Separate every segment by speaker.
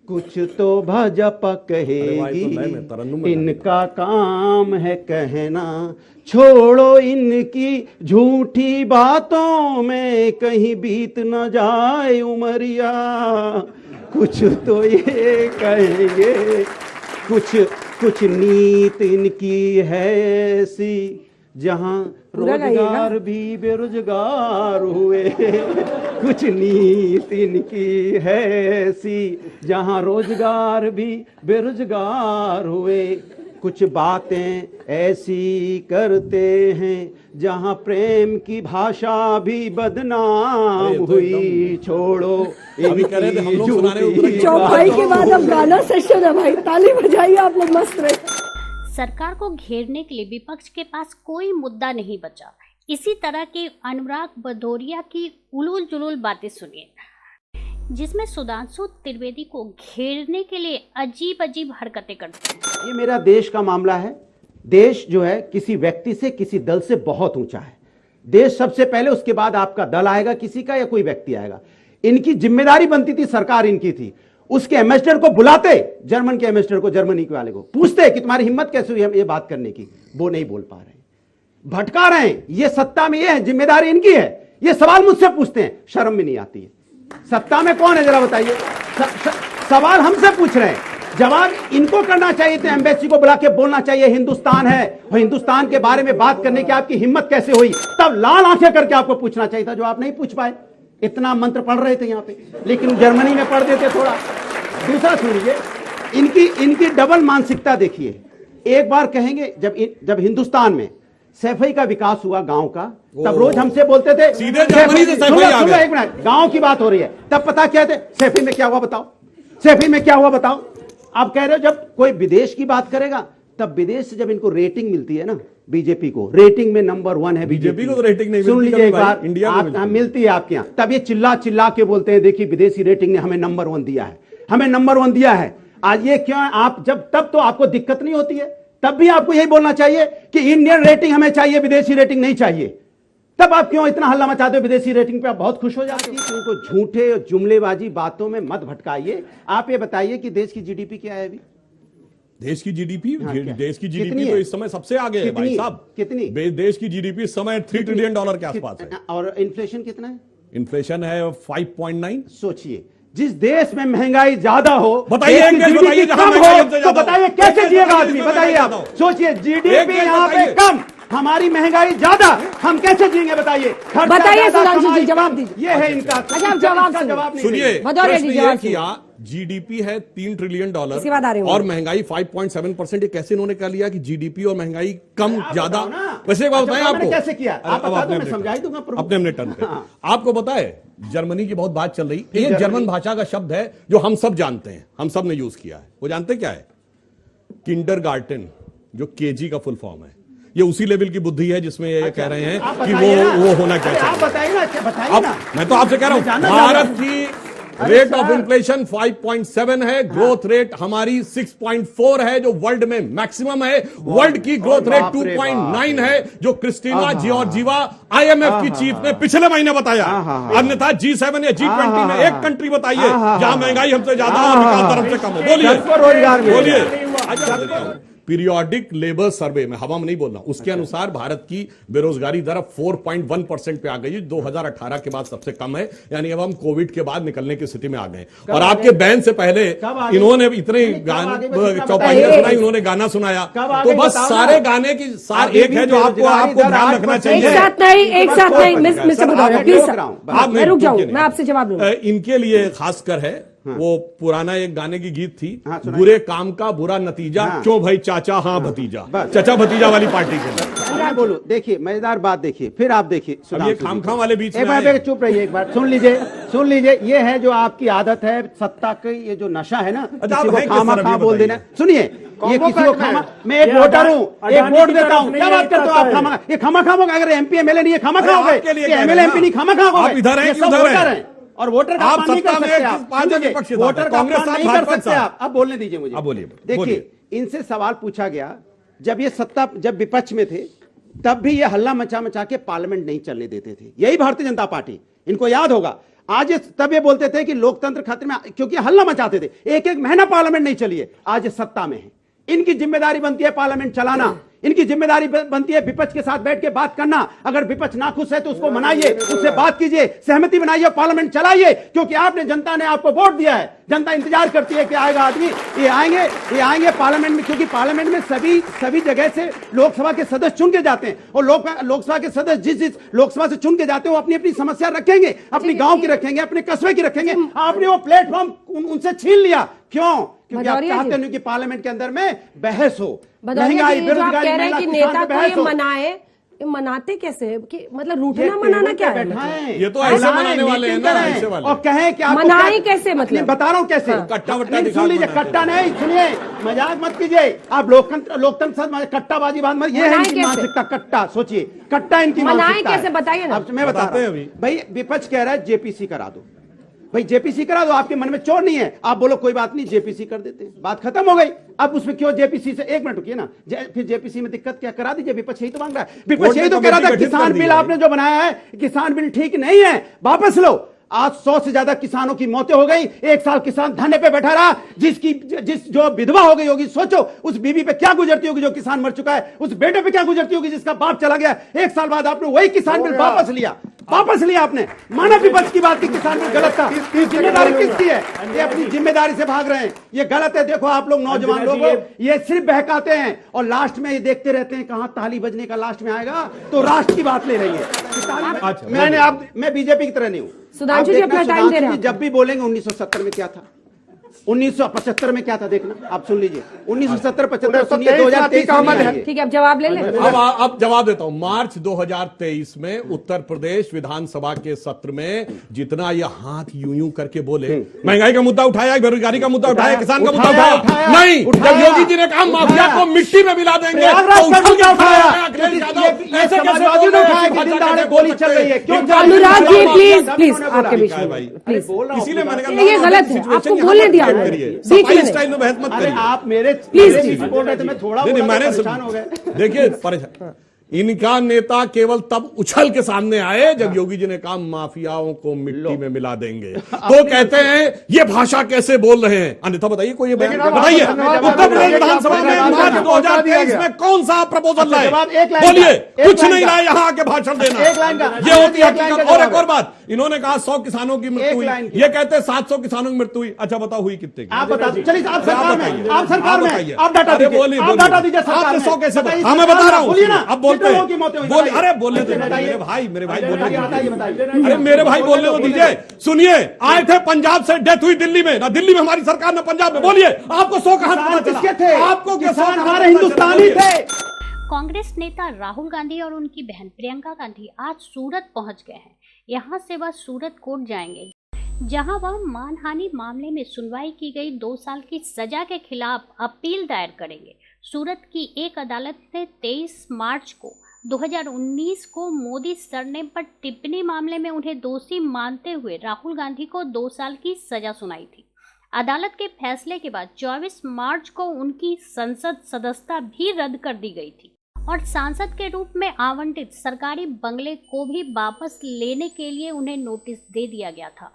Speaker 1: कुछ तो भाजपा कहेगी, इनका काम है कहना, छोड़ो इनकी झूठी बातों में कहीं बीत न जाए उमरिया। कुछ तो ये कहेंगे, कुछ नीत इनकी है ऐसी, जहां रोजगार भी बेरोजगार हुए। कुछ नीत इनकी है ऐसी, जहां रोजगार भी बेरोजगार हुए। कुछ बातें ऐसी करते हैं जहां प्रेम की भाषा भी बदनाम हुई। छोड़ो इनकी
Speaker 2: चौपाई के बाद अब गाना सेशन है भाई, ताली बजाइए आप लोग, मस्त रहे।
Speaker 3: सरकार को घेरने के लिए विपक्ष के पास कोई मुद्दा नहीं बचा। इसी तरह के अनुराग भदौरिया की उलूल जुलूल बातें सुनिए, जिसमें सुधांशु त्रिवेदी को घेरने के लिए अजीब अजीब हरकतें करते हैं।
Speaker 1: ये मेरा देश का मामला है। देश जो है किसी व्यक्ति से, किसी दल से बहुत ऊंचा है। देश सबसे पहले, उसके बाद आपका दल आएगा किसी का या कोई व्यक्ति आएगा। इनकी जिम्मेदारी बनती थी, सरकार इनकी थी, उसके एम्बेसडर को बुलाते, जर्मन के एम्बेसडर को, जर्मनी के वाले को पूछते कि तुम्हारी हिम्मत कैसे हुई ये बात करने की। वो नहीं बोल पा रहे, भटका रहे हैं। ये सत्ता में ये है, जिम्मेदारी इनकी है। ये सवाल मुझसे पूछते हैं, शर्म भी नहीं आती है। सत्ता में कौन है जरा बताइए? सवाल हमसे पूछ रहे हैं, जवाब इनको करना चाहिए। तो एम्बेसी को बुला के बोलना चाहिए हिंदुस्तान है, और हिंदुस्तान के बारे में बात करने की आपकी हिम्मत कैसे हुई? तब लाल आंखें करके आपको पूछना चाहिए था, जो आप नहीं पूछ पाए। इतना मंत्र पढ़ रहे थे यहाँ पे, लेकिन जर्मनी में पढ़ देते थोड़ा। दूसरा सुनिए, इनकी डबल मानसिकता देखिए। एक बार कहेंगे जब हिंदुस्तान में सैफई का विकास हुआ गांव का, तब रोज हमसे बोलते थे
Speaker 4: सीधे जर्मनी से सैफई आ गए।
Speaker 1: एक मिनट, गांव की बात हो रही है, तब पता क्या थे? सैफई में क्या हुआ बताओ, सैफई में क्या हुआ बताओ। आप कह रहे हो जब कोई विदेश की बात करेगा, तब विदेश से जब इनको रेटिंग मिलती है ना, बीजेपी को रेटिंग में नंबर 1 है। बीजेपी को तो रेटिंग नहीं, सुन लीजिए एक बार, इंडिया मिलती है आपके यहाँ, तब ये चिल्ला चिल्ला के बोलते हैं देखिए विदेशी रेटिंग ने हमें नंबर 1 दिया है, हमें नंबर 1 दिया है। आज ये क्यों है? आप जब तब तो आपको दिक्कत नहीं होती है, तब भी आपको यही बोलना चाहिए कि इंडियन रेटिंग हमें चाहिए, विदेशी रेटिंग नहीं चाहिए। तब आप क्यों इतना हल्ला मचाते हो? विदेशी रेटिंग पे आप बहुत खुश हो जाते हैं। उनको झूठे और जुमलेबाजी बातों में मत भटकाइए। आप ये बताइए कि देश की जीडीपी क्या है अभी?
Speaker 4: देश की जीडीपी तो इस समय सबसे आगे है भाई साहब।
Speaker 1: कितनी?
Speaker 4: देश की जीडीपी इस समय $3 ट्रिलियन के आसपास है।
Speaker 1: और इन्फ्लेशन कितना है?
Speaker 4: इन्फ्लेशन है 5.9।
Speaker 1: सोचिए, जिस देश में महंगाई ज्यादा हो,
Speaker 4: बताइए
Speaker 1: तो बताइए कैसे जिएगा आदमी? बताइए आप, सोचिए, जीडीपी यहाँ पे कम, हमारी महंगाई ज्यादा, हम कैसे जिएंगे बताइए?
Speaker 2: बताइए सुधांशु जी, जवाब दीजिए।
Speaker 1: ये है इनका
Speaker 2: जवाब
Speaker 4: सुनिए। प्रश्न ये किया, जीडीपी है $3 ट्रिलियन और महंगाई 5.7%। ये कैसे इन्होंने कह लिया कि जीडीपी और महंगाई कम ज्यादा? वैसे एक बात बताएं आपको,
Speaker 1: कैसे किया? अपने
Speaker 4: टर्न पे आपको बताए, जर्मनी की बहुत बात चल रही है। एक जर्मन भाषा का शब्द है जो हम सब जानते हैं, हम सब ने यूज किया है। वो जानते क्या है? किंडरगार्टन, जो केजी का फुल फॉर्म है। ये उसी लेवल की बुद्धि है जिसमें ये कह रहे हैं कि वो होना क्या चाहिए।
Speaker 1: बताइए ना।
Speaker 4: मैं तो आपसे कह रहा हूं, भारत की रेट ऑफ इन्फ्लेशन 5.7 है, ग्रोथ रेट हमारी 6.4 है, जो वर्ल्ड में मैक्सिमम है। वर्ल्ड की ग्रोथ रेट 2.9 है, जो क्रिस्टीना जॉर्जिवा IMF की चीफ ने पिछले महीने बताया। अन्यथा G7 या G20 में एक कंट्री बताइए जहां महंगाई हमसे ज्यादा और विकास दर हमसे कम हो। बोलिए। पीरियोडिक लेबर सर्वे में, हवा में नहीं बोल रहा, उसके अनुसार भारत की बेरोजगारी दर 4.1% पे आ गई, 2018 के बाद सबसे कम है। यानी अब हम कोविड के बाद निकलने की स्थिति में आ गए। और आपके बैन से पहले इन्होंने इतने चौपाइयां सुनाई, उन्होंने गाना सुनाया। तो बस सारे गाने की सार एक है जो आपको ध्यान रखना चाहिए।
Speaker 2: एक साथ नहीं मिस्टर भदौरिया, प्लीज आप रुक जाओ, मैं आपसे जवाब लूंगा।
Speaker 4: इनके लिए खासकर है, वो पुराना एक गाने की गीत थी, बुरे काम का बुरा नतीजा, क्यों भाई चाचा हाँ भतीजा, चाचा भतीजा वाली पार्टी के लिए।
Speaker 1: बोलो, देखिए मजेदार बात देखिए, फिर आप देखिए,
Speaker 4: ये खामखा वाले बीच में
Speaker 1: एक बार चुप रहिए, एक बार सुन लीजिए। ये है जो आपकी आदत है सत्ता की, ये जो नशा है ना, किसी को खामा बोल देना। सुनिए, ये किसी को खामा, मैं एक वोटर हूँ, एक वोट देता हूँ, क्या बात करते हो आप? खामा, ये खामा खाओगे? अगर MP MLA नहीं है खामा खाओगे? MLA MP नहीं खामा खाओगे?
Speaker 4: इधर है
Speaker 1: और वोटर का
Speaker 4: आप
Speaker 1: नहीं कर सकते आप। वोटर का
Speaker 4: कांग्रेस
Speaker 1: नहीं कर सकते आप। अब बोलने दीजिए मुझे।
Speaker 4: अब बोलिए।
Speaker 1: देखिए, इनसे सवाल पूछा गया, जब विपक्ष में थे, तब भी ये हल्ला मचा के पार्लियामेंट नहीं चलने देते थे। यही भारतीय जनता पार्टी, इनको याद होगा। आज तब ये बोलते थे कि लोकतंत्र खतरे में, क्योंकि हल्ला मचाते थे, एक एक महीना पार्लियामेंट नहीं चली है। आज ये सत्ता में है, इनकी जिम्मेदारी बनती है पार्लियामेंट चलाना, इनकी जिम्मेदारी बनती है विपक्ष के साथ बैठ के बात करना। अगर विपक्ष नाखुश है तो उसको मनाइए, उससे बात कीजिए, सहमति बनाइए, पार्लियामेंट चलाइए, क्योंकि आपने, जनता ने आपको वोट दिया है। जनता इंतजार करती है कि आएगा आदमी, ये आएंगे पार्लियामेंट में, क्योंकि पार्लियामेंट में सभी जगह से लोकसभा के सदस्य चुन के जाते हैं, और लोकसभा के सदस्य जिस लोकसभा से चुन के जाते हैं वो अपनी अपनी समस्या रखेंगे, अपनी गांव की रखेंगे, अपने कस्बे की रखेंगे। आपने वो प्लेटफॉर्म उनसे छीन लिया, क्यों? क्योंकि आप चाहते हैं कि पार्लियामेंट के अंदर में बहस हो, महंगाई, बेरोजगारी,
Speaker 2: महिला, किसान पे बहस हो। ये मनाते कैसे कि मतलब रूठना मनाना क्या है?
Speaker 4: ये तो ऐसे मनाने वाले हैं ना, ऐसे वाले।
Speaker 1: और कहें कि आप
Speaker 2: मनाए कैसे, मतलब
Speaker 1: बता रहा हूं कैसे,
Speaker 4: कट्टा वट्टा
Speaker 1: सुन लीजिए, कट्टा नहीं, सुनिए, मजाक मत कीजिए आप। लोकतंत्र साथ कट्टाबाजी बात मत, ये है इनकी मानसिकता, कट्टा, सोचिए, कट्टा इनकी मानसिकता
Speaker 2: कैसे, बताइए ना।
Speaker 1: मैं बता रहा हूं भाई, विपक्ष कह रहा है जेपीसी करा दो, भाई जेपीसी करा दो, आपके मन में चोर नहीं है, आप बोलो कोई बात नहीं जेपीसी कर देते हैं, बात खत्म हो गई। अब उसमें क्यों जेपीसी से, एक मिनट रुकिए ना, फिर जेपीसी में दिक्कत क्या, करा दीजिए, विपक्ष यही तो मांग रहा है। विपक्ष यही तो कह रहा था किसान बिल आपने जो बनाया है, किसान बिल ठीक नहीं है, वापस लो। आज 100 से ज्यादा किसानों की मौतें हो गई, एक साल किसान धरने पे बैठा रहा, जो विधवा हो गई होगी, सोचो उस बीवी पे क्या गुजरती होगी जो किसान मर चुका है, उस बेटे पे क्या गुजरती होगी जिसका बाप चला गया। एक साल बाद आपने वही किसान बिल वापस लिया आपने, मानव विपक्ष की बात की, किसान बिल गलत था, जिम्मेदारी किसकी है? ये अपनी जिम्मेदारी से भाग रहे हैं, ये गलत है। देखो आप लोग नौजवान लोग, ये सिर्फ बहकाते हैं और लास्ट में ये देखते रहते हैं कहां ताली बजने का लास्ट में आएगा, तो राष्ट्र की बात ले रही है। मैं बीजेपी की तरह नहीं हूं।
Speaker 2: सुधांशु जी अपना टाइम दे रहे हैं।
Speaker 1: जब भी बोलेंगे 1970 में क्या था, 1975 में क्या था, देखना आप सुन लीजिए, 1970, 75 सुनिए, 2023
Speaker 2: ठीक है, अब जवाब ले लें।
Speaker 4: अब जवाब देता हूं। मार्च 2023 में उत्तर प्रदेश विधानसभा के सत्र में जितना ये हाथ यूं करके बोले, महंगाई का मुद्दा उठाया, बेरोजगारी का मुद्दा उठाया, किसान का मुद्दा उठाया नहीं, जब योगी जी ने कहा माफिया को मिट्टी में मिला देंगे,
Speaker 1: गोली चल रही है, क्यों?
Speaker 2: अनुराग जी प्लीज आपके बीच में प्लीज,
Speaker 4: इसीलिए मैंने कहा
Speaker 2: ये गलत है, आपको बोलने दिया
Speaker 4: स्टाइल में बहस मत करिए।
Speaker 1: आप मेरे
Speaker 2: प्लीज
Speaker 1: बोल रहे थे, मैं थोड़ा परेशान हो गए।
Speaker 4: देखिए परेशान, इनका नेता केवल तब उछल के सामने आए जब योगी जी ने कहा माफियाओं को मिट्टी में मिला देंगे, तो कहते हैं ये भाषा कैसे बोल रहे हैं। अन्यथा बताइए कोई बताइए, उत्तर प्रदेश विधानसभा में मार्च 2023 में कौन सा प्रपोजल लाए? बोलिए, कुछ नहीं लाए, यहाँ आके भाषण देना, ये होती है हकीकत। और एक और बात, इन्होंने कहा 100 किसानों की मृत्यु हुई, ये कहते हैं 700 किसानों की मृत्यु हुई। अच्छा बताओ हुई कितने की?
Speaker 1: आप बता दीजिए, चलिए आप सरकार में, आप सरकार में, आप डाटा दीजिए,
Speaker 4: बोलिए,
Speaker 1: आप डाटा दीजिए,
Speaker 4: आपने 100 कैसे? हाँ मैं बता रहा हूँ, अब बोलते हैं, अरे बोलने दो मेरे भाई बोलने दो, अरे मेरे भाई बोलने तो दीजिए। सुनिए, आए थे पंजाब से, डेथ हुई दिल्ली में, ना दिल्ली में हमारी सरकार ना पंजाब में। बोलिए आपको 100 कहां पता चला? आपको किसान हमारे हिंदुस्तानी थे।
Speaker 3: कांग्रेस नेता राहुल गांधी और उनकी बहन प्रियंका गांधी आज सूरत पहुंच गए हैं। यहां से वह सूरत कोर्ट जाएंगे, जहां वह मानहानि मामले में सुनवाई की गई 2 साल की सजा के खिलाफ अपील दायर करेंगे। सूरत की एक अदालत ने 23 मार्च को 2019 को मोदी सरनेम पर टिप्पणी मामले में उन्हें दोषी मानते हुए राहुल गांधी को 2 साल की सजा सुनाई थी। अदालत के फैसले के बाद 24 मार्च को उनकी संसद सदस्यता भी रद्द कर दी गई थी और सांसद के रूप में आवंटित सरकारी बंगले को भी वापस लेने के लिए उन्हें नोटिस दे दिया गया था।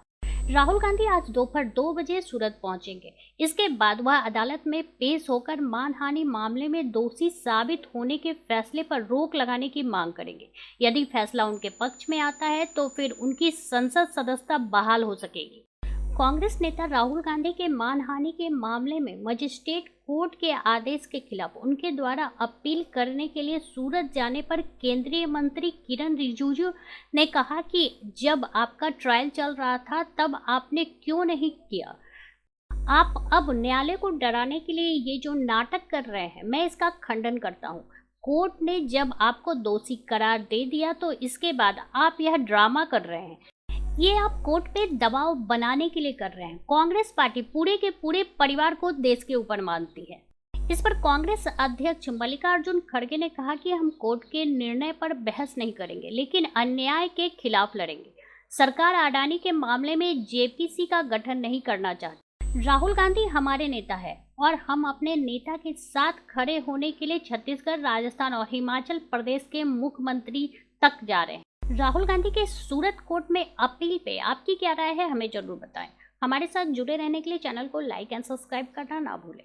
Speaker 3: राहुल गांधी आज दोपहर 2 बजे सूरत पहुंचेंगे। इसके बाद वह अदालत में पेश होकर मानहानि मामले में दोषी साबित होने के फैसले पर रोक लगाने की मांग करेंगे। यदि फैसला उनके पक्ष में आता है तो फिर उनकी संसद सदस्यता बहाल हो सकेगी। कांग्रेस नेता राहुल गांधी के मानहानि के मामले में मजिस्ट्रेट कोर्ट के आदेश के खिलाफ उनके द्वारा अपील करने के लिए सूरत जाने पर केंद्रीय मंत्री किरण रिजिजू ने कहा कि जब आपका ट्रायल चल रहा था तब आपने क्यों नहीं किया। आप अब न्यायालय को डराने के लिए ये जो नाटक कर रहे हैं, मैं इसका खंडन करता हूँ। कोर्ट ने जब आपको दोषी करार दे दिया तो इसके बाद आप यह ड्रामा कर रहे हैं। ये आप कोर्ट पे दबाव बनाने के लिए कर रहे हैं। कांग्रेस पार्टी पूरे के पूरे परिवार को देश के ऊपर मानती है। इस पर कांग्रेस अध्यक्ष मल्लिकार्जुन खड़गे ने कहा कि हम कोर्ट के निर्णय पर बहस नहीं करेंगे, लेकिन अन्याय के खिलाफ लड़ेंगे। सरकार अडानी के मामले में जेपीसी का गठन नहीं करना चाहती। राहुल गांधी हमारे नेता है और हम अपने नेता के साथ खड़े होने के लिए छत्तीसगढ़, राजस्थान और हिमाचल प्रदेश के मुख्यमंत्री तक जा रहे हैं। राहुल गांधी के सूरत कोर्ट में अपील पे आपकी क्या राय है, हमें जरूर बताएं। हमारे साथ जुड़े रहने के लिए चैनल को लाइक एंड सब्सक्राइब करना ना भूलें।